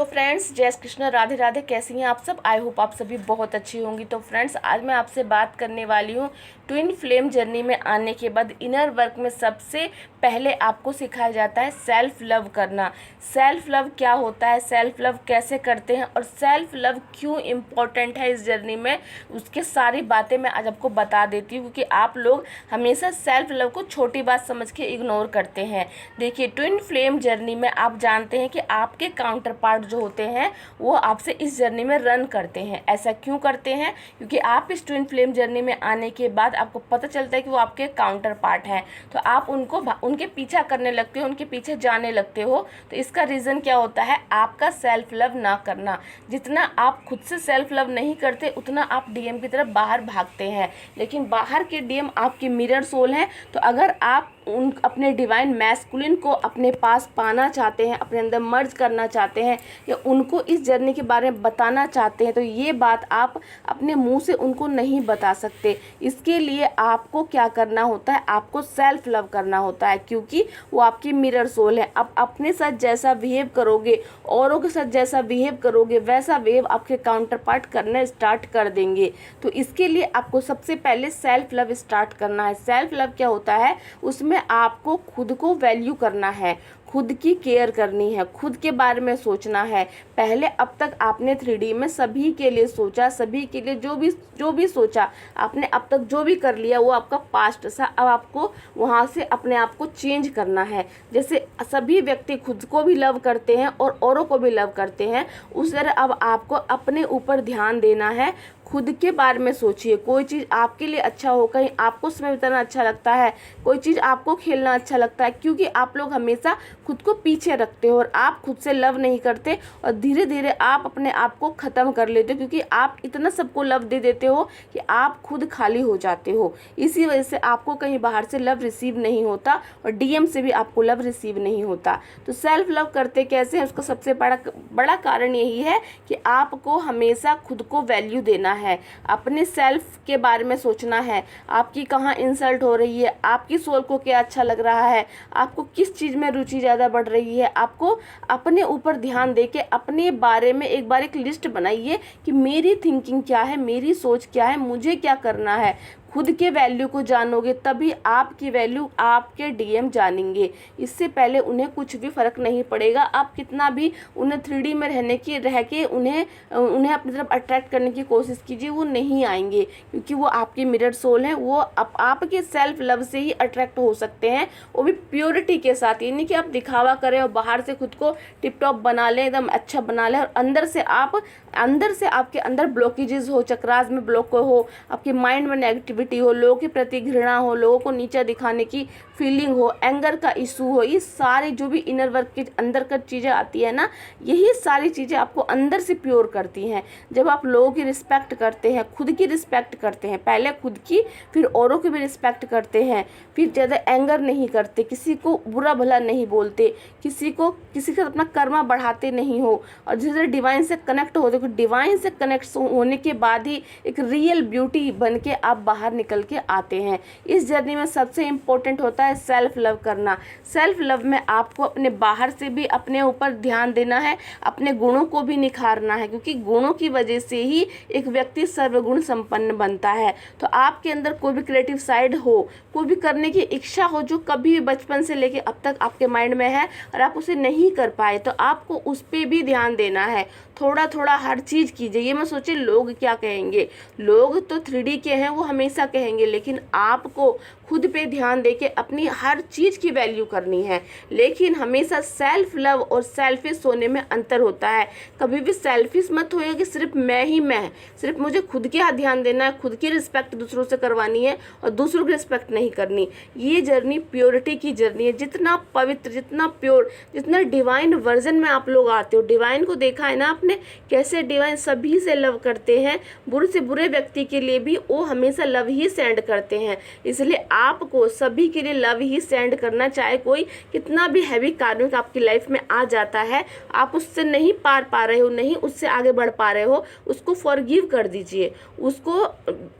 Friends, जय श्री कृष्ण, राधे राधे। कैसी हैं आप सब? आई होप आप सभी बहुत अच्छी होंगी। तो फ्रेंड्स, आज मैं आपसे बात करने वाली हूँ ट्विन फ्लेम जर्नी में आने के बाद इनर वर्क में सबसे पहले आपको सिखाया जाता है सेल्फ लव करना। सेल्फ लव क्या होता है, सेल्फ लव कैसे करते हैं और सेल्फ लव क्यों इम्पोर्टेंट है इस जर्नी में, उसके सारी बातें मैं आज आपको बता देती हूँ, क्योंकि आप लोग हमेशा सेल्फ लव को छोटी बात समझ के इग्नोर करते हैं। देखिए, ट्विन फ्लेम जर्नी में आप जानते हैं कि आपके काउंटर पार्ट जो होते हैं वो आपसे इस जर्नी में रन करते हैं। ऐसा क्यों करते हैं? क्योंकि आप इस ट्विन फ्लेम जर्नी में आने के बाद आपको पता चलता है कि वो आपके काउंटर पार्ट हैं, तो आप उनके पीछा करने लगते हो, उनके पीछे जाने लगते हो। तो इसका रीज़न क्या होता है? आपका सेल्फ लव ना करना। जितना आप खुद से सेल्फ लव नहीं करते उतना आप डीएम की तरफ बाहर भागते हैं, लेकिन बाहर के डीएम आपके मिरर सोल हैं। तो अगर आप अपने डिवाइन मैस्कुलिन को अपने पास पाना चाहते हैं, अपने अंदर मर्ज करना चाहते हैं या उनको इस जर्नी के बारे में बताना चाहते हैं, तो ये बात आप अपने मुंह से उनको नहीं बता सकते। इसके लिए आपको क्या करना होता है? आपको सेल्फ लव करना होता है, क्योंकि वो आपकी मिरर सोल है। अब अपने साथ जैसा बिहेव करोगे, औरों के साथ जैसा बिहेव करोगे, वैसा बिहेव आपके काउंटर पार्ट करना स्टार्ट कर देंगे। तो इसके लिए आपको सबसे पहले सेल्फ लव स्टार्ट करना है। सेल्फ लव क्या होता है? उसमें आपको खुद को वैल्यू करना है, खुद की केयर करनी है, खुद के बारे में सोचना है। पहले अब तक आपने 3D में सभी के लिए सोचा, सभी के लिए जो भी सोचा आपने, अब तक जो भी कर लिया वो आपका पास्ट था। अब आपको वहाँ से अपने आप को चेंज करना है। जैसे सभी व्यक्ति खुद को भी लव करते हैं और औरों को भी लव करते हैं, उस तरह अब आपको अपने ऊपर ध्यान देना है। खुद के बारे में सोचिए। कोई चीज़ आपके लिए अच्छा हो, कहीं आपको समय बिताना अच्छा लगता है, कोई चीज़ आपको खेलना अच्छा लगता है, क्योंकि आप लोग हमेशा खुद को पीछे रखते हो और आप खुद से लव नहीं करते और धीरे धीरे आप अपने आप को ख़त्म कर लेते हो, क्योंकि आप इतना सबको लव दे देते हो कि आप खुद खाली हो जाते हो। इसी वजह से आपको कहीं बाहर से लव रिसीव नहीं होता और डीएम से भी आपको लव रिसीव नहीं होता। तो सेल्फ लव करते कैसे हैं? उसका सबसे बड़ा कारण यही है कि आपको हमेशा खुद को वैल्यू देना है, अपने सेल्फ के बारे में सोचना है। आपकी कहाँ इंसल्ट हो रही है, आपकी सोल को क्या अच्छा लग रहा है, आपको किस चीज़ में रुचि ज़्यादा बढ़ रही है। आपको अपने ऊपर ध्यान देके अपने बारे में एक बार एक लिस्ट बनाइए कि मेरी थिंकिंग क्या है, मेरी सोच क्या है, मुझे क्या करना है। खुद के वैल्यू को जानोगे तभी आपकी वैल्यू आपके डीएम जानेंगे। इससे पहले उन्हें कुछ भी फ़र्क नहीं पड़ेगा। आप कितना भी उन्हें 3D में रह के उन्हें अपनी तरफ अट्रैक्ट करने की कोशिश कीजिए, वो नहीं आएंगे, क्योंकि वो आपके मिरर सोल हैं। वो आपके सेल्फ लव से ही अट्रैक्ट हो सकते हैं, वो भी प्योरिटी के साथ। ये नहीं कि आप दिखावा करें और बाहर से खुद को टिप टॉप बना लें, एकदम अच्छा बना लें, और अंदर से आपके अंदर ब्लॉकेजेस हो, चक्रास में ब्लॉक हो, आपके माइंड में नेगेटिविटी हो, लोगों के प्रति घृणा हो, लोगों को नीचा दिखाने की फीलिंग हो, एंगर का इशू हो। ये सारी जो भी इनर वर्क के अंदर का चीज़ें आती है ना, यही सारी चीज़ें आपको अंदर से प्योर करती हैं। जब आप लोगों की रिस्पेक्ट करते हैं, खुद की रिस्पेक्ट करते हैं, पहले खुद की फिर औरों की भी रिस्पेक्ट करते हैं, फिर ज़्यादा एंगर नहीं करते, किसी को बुरा भला नहीं बोलते, किसी के अपना कर्मा बढ़ाते नहीं हो, और जैसे डिवाइन से कनेक्ट हो, देखो डिवाइन से कनेक्ट होने के बाद ही एक रियल ब्यूटी बन के आप बाहर निकल के आते हैं। इस जर्नी में सबसे इम्पोर्टेंट होता है सेल्फ लव करना। सेल्फ लव में आपको अपने बाहर से भी अपने ऊपर ध्यान देना है, अपने गुणों को भी निखारना है, क्योंकि गुणों की वजह से ही एक व्यक्ति सर्वगुण संपन्न बनता है। तो आपके अंदर कोई भी क्रिएटिव साइड हो, कोई भी करने की इच्छा हो जो कभी भी बचपन से लेके अब तक आपके माइंड में है और आप उसे नहीं कर पाए, तो आपको उस पर भी ध्यान देना है। थोड़ा थोड़ा हर चीज़ कीजिए। ये मत सोचिए लोग क्या कहेंगे। लोग तो 3D के हैं, वो हमेशा कहेंगे, लेकिन आपको खुद पे ध्यान देके अपनी हर चीज़ की वैल्यू करनी है। लेकिन हमेशा सेल्फ लव और सेल्फिश होने में अंतर होता है। कभी भी सेल्फिश मत होइए कि सिर्फ मैं ही मैं, सिर्फ मुझे खुद के यहाँ ध्यान देना है, खुद की रिस्पेक्ट दूसरों से करवानी है और दूसरों की रिस्पेक्ट नहीं करनी। ये जर्नी प्योरिटी की जर्नी है। जितना पवित्र, जितना प्योर, जितना डिवाइन वर्जन में आप लोग आते हो, डिवाइन को देखा है ना आपने, कैसे डिवाइन सभी से लव करते हैं। बुरे से बुरे व्यक्ति के लिए भी वो हमेशा लव लव ही सेंड करते हैं। इसलिए आपको सभी के लिए लव ही सेंड करना, चाहे कोई कितना भी हैवी कार्मिक आपकी लाइफ में आ जाता है, आप उससे नहीं पार पा रहे हो, नहीं उससे आगे बढ़ पा रहे हो, उसको फॉरगिव कर दीजिए। उसको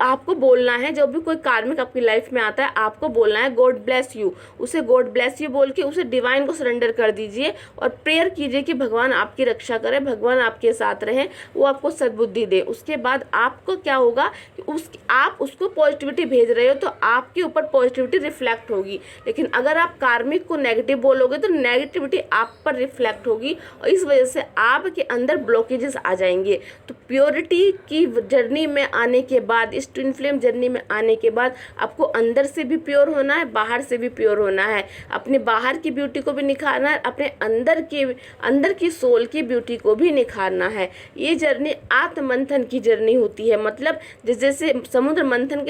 आपको बोलना है, जब भी कोई कार्मिक आपकी लाइफ में आता है आपको बोलना है गॉड ब्लेस यू। उसे गॉड ब्लेस यू बोल के उसे डिवाइन को सरेंडर कर दीजिए और प्रेयर कीजिए कि भगवान आपकी रक्षा करे, भगवान आपके साथ रहे, वो आपको सद्बुद्धि दे। उसके बाद आपको क्या होगा कि आप उसको पॉजिटिविटी भेज रहे हो तो आपके ऊपर पॉजिटिविटी रिफ्लेक्ट होगी। लेकिन अगर आप कार्मिक को नेगेटिव बोलोगे तो नेगेटिविटी आप पर रिफ्लेक्ट होगी और इस वजह से आपके अंदर ब्लॉकेजेस आ जाएंगे। तो प्योरिटी की जर्नी में आने के बाद, इस ट्विन फ्लेम जर्नी में आने के बाद आपको अंदर से भी प्योर होना है, बाहर से भी प्योर होना है। अपने बाहर की ब्यूटी को भी निखारना है, अपने अंदर की सोल की ब्यूटी को भी निखारना है। ये जर्नी आत्ममंथन की जर्नी होती है। मतलब जैसे समुद्र मंथन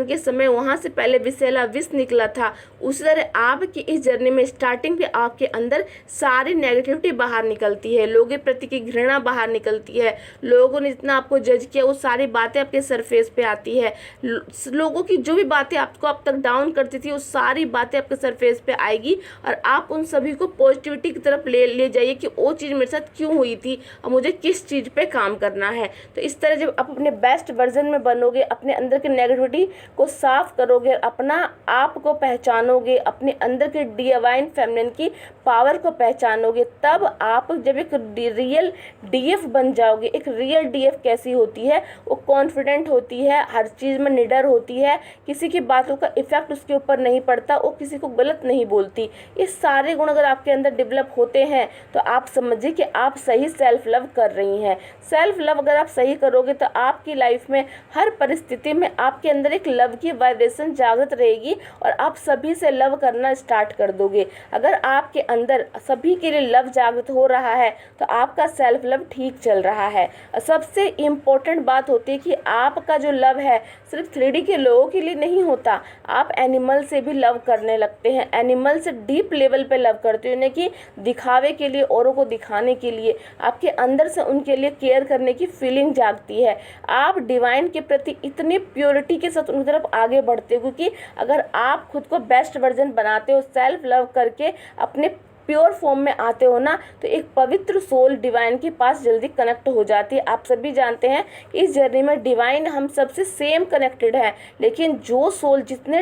के समय वहाँ से पहले विषैला विष निकला था, उसी तरह आपकी इस जर्नी में स्टार्टिंग पे आपके अंदर सारी नेगेटिविटी बाहर निकलती है, लोगों के प्रति की घृणा बाहर निकलती है, लोगों ने जितना आपको जज किया वो सारी बातें आपके सरफेस पे आती है, लोगों की जो भी बातें आपको अब तक डाउन करती थी वो सारी बातें आपके सरफेस पे आएगी और आप उन सभी को पॉजिटिविटी की तरफ ले जाइए कि वो चीज़ मेरे साथ क्यों हुई थी और मुझे किस चीज़ पे काम करना है। तो इस तरह जब आप अपने बेस्ट वर्जन में बनोगे, अपने अंदर की नेगेटिविटी को साफ करोगे, अपना आप को पहचानोगे, अपने अंदर के डिवाइन फेमिनिन की पावर को पहचानोगे, तब आप जब एक रियल डीएफ बन जाओगे। एक रियल डीएफ कैसी होती है? वो कॉन्फिडेंट होती है, हर चीज़ में निडर होती है, किसी की बातों का इफेक्ट उसके ऊपर नहीं पड़ता, वो किसी को गलत नहीं बोलती। ये सारे गुण अगर आपके अंदर डेवलप होते हैं तो आप समझिए कि आप सही सेल्फ लव कर रही हैं। सेल्फ लव अगर आप सही करोगे तो आपकी लाइफ में हर परिस्थिति में आपके अंदर एक लव की वाइब्रेशन जागृत रहेगी और आप सभी से लव करना स्टार्ट कर दोगे। अगर आपके अंदर सभी के लिए लव जागृत हो रहा है तो आपका सेल्फ लव ठीक चल रहा है। सबसे इम्पोर्टेंट बात होती है कि आपका जो लव है सिर्फ 3D के लोगों के लिए नहीं होता, आप एनिमल से भी लव करने लगते हैं, एनिमल से डीप लेवल पे लव करते हो, यानी कि दिखावे के लिए, औरों को दिखाने के लिए, आपके अंदर से उनके लिए केयर करने की फीलिंग जागती है। आप डिवाइन के प्रति इतनी प्योरिटी के साथ उनकी तरफ आगे बढ़ते हो, क्योंकि अगर आप खुद को बेस्ट वर्जन बनाते हो, सेल्फ लव करके अपने प्योर फॉर्म में आते हो ना, तो एक पवित्र सोल डिवाइन के पास जल्दी कनेक्ट हो जाती है। आप सभी जानते हैं कि इस जर्नी में डिवाइन हम सबसे सेम कनेक्टेड है, लेकिन जो सोल जितनी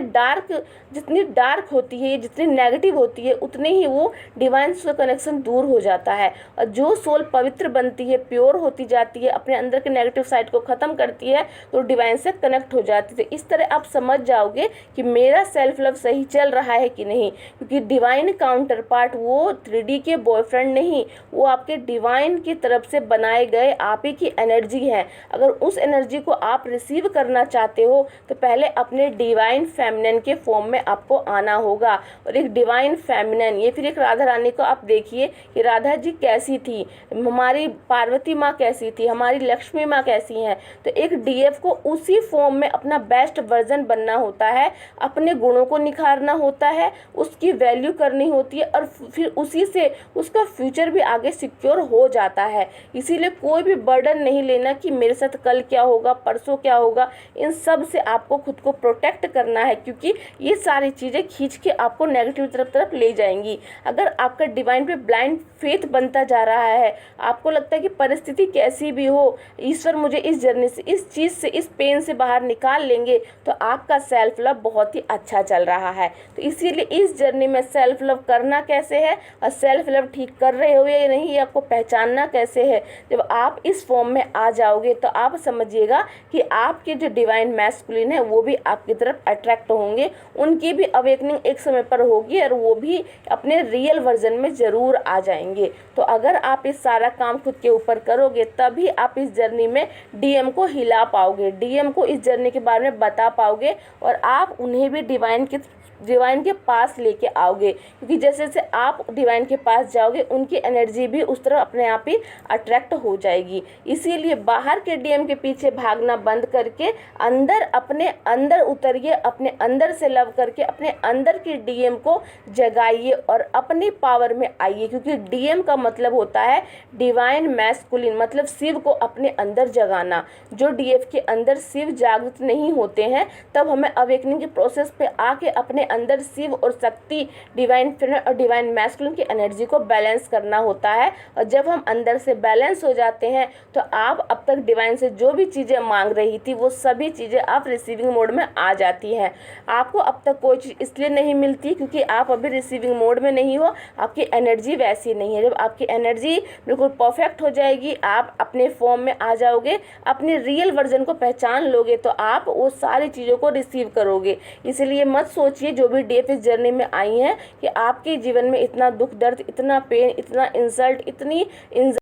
डार्क होती है, जितनी नेगेटिव होती है, उतने ही वो डिवाइन से कनेक्शन दूर हो जाता है। और जो सोल पवित्र बनती है, प्योर होती जाती है, अपने अंदर के नेगेटिव साइड को ख़त्म करती है, तो डिवाइन से कनेक्ट हो जाती है। तो इस तरह आप समझ जाओगे कि मेरा सेल्फ लव सही चल रहा है कि नहीं, क्योंकि डिवाइन काउंटर पार्ट वो 3D के बॉयफ्रेंड नहीं, वो आपके डिवाइन की तरफ से बनाए गए आप ही की एनर्जी है। अगर उस एनर्जी को आप रिसीव करना चाहते हो तो पहले अपने डिवाइन फेमिनिन के फॉर्म में आपको आना होगा। और एक डिवाइन फेमिनिन, ये फिर एक राधा रानी को आप देखिए कि राधा जी कैसी थी, हमारी पार्वती माँ कैसी थी, हमारी लक्ष्मी माँ कैसी हैं। तो एक डीएफ को उसी फॉर्म में अपना बेस्ट वर्जन बनना होता है, अपने गुणों को निखारना होता है, उसकी वैल्यू करनी होती है और फिर उसी से उसका फ्यूचर भी आगे सिक्योर हो जाता है। इसीलिए कोई भी बर्डन नहीं लेना कि मेरे साथ कल क्या होगा, परसों क्या होगा। इन सब से आपको खुद को प्रोटेक्ट करना है, क्योंकि ये सारी चीज़ें खींच के आपको नेगेटिव तरफ ले जाएंगी। अगर आपका डिवाइन पे ब्लाइंड फेथ बनता जा रहा है, आपको लगता है कि परिस्थिति कैसी भी हो, ईश्वर मुझे इस जर्नी से, इस चीज़ से, इस पेन से बाहर निकाल लेंगे, तो आपका सेल्फ लव बहुत ही अच्छा चल रहा है। तो इसीलिए इस जर्नी में सेल्फ लव करना कैसे है और सेल्फ लव ठीक कर रहे हो या नहीं, ये आपको पहचानना कैसे है। जब आप इस फॉर्म में आ जाओगे तो आप समझिएगा कि आपके जो डिवाइन मैस्कुलिन है वो भी आपकी तरफ अट्रैक्ट होंगे, उनकी भी अवेकनिंग एक समय पर होगी और वो भी अपने रियल वर्जन में ज़रूर आ जाएंगे। तो अगर आप इस सारा काम खुद के ऊपर करोगे तभी आप इस जर्नी में डीएम को हिला पाओगे, डीएम को इस जर्नी के बारे में बता पाओगे और आप उन्हें भी डिवाइन की डिवाइन के पास लेके आओगे, क्योंकि जैसे जैसे आप डिवाइन के पास जाओगे उनकी एनर्जी भी उस तरह अपने आप ही अट्रैक्ट हो जाएगी। इसीलिए बाहर के डीएम के पीछे भागना बंद करके अंदर, अपने अंदर उतरिए, अपने अंदर से लव करके अपने अंदर की डीएम को जगाइए और अपनी पावर में आइए, क्योंकि डीएम का मतलब होता है डिवाइन मैस्कुलिन, मतलब शिव को अपने अंदर जगाना। जो डीएफ के अंदर शिव जागृत नहीं होते हैं तब हमें अवेकनिंग के प्रोसेस पे आके अपने अंदर शिव और शक्ति, डिवाइन फेमिनिन और डिवाइन मैस्कुलिन की एनर्जी को बैलेंस करना होता है। और जब हम अंदर से बैलेंस हो जाते हैं तो आप अब तक डिवाइन से जो भी चीज़ें मांग रही थी वो सभी चीज़ें आप रिसीविंग मोड में आ जाती हैं। आपको अब तक कोई चीज़ इसलिए नहीं मिलती क्योंकि आप अभी रिसीविंग मोड में नहीं हो, आपकी एनर्जी वैसी नहीं है। जब आपकी एनर्जी बिल्कुल परफेक्ट हो जाएगी, आप अपने फॉर्म में आ जाओगे, अपने रियल वर्जन को पहचान लोगे, तो आप वो सारी चीज़ों को रिसीव करोगे। इसलिए मत सोचिए जो भी डीएफ इस जर्नी में आई हैं कि आपके जीवन में इतना दुख दर्द, इतना पेन, इतना इंसल्ट, इतनी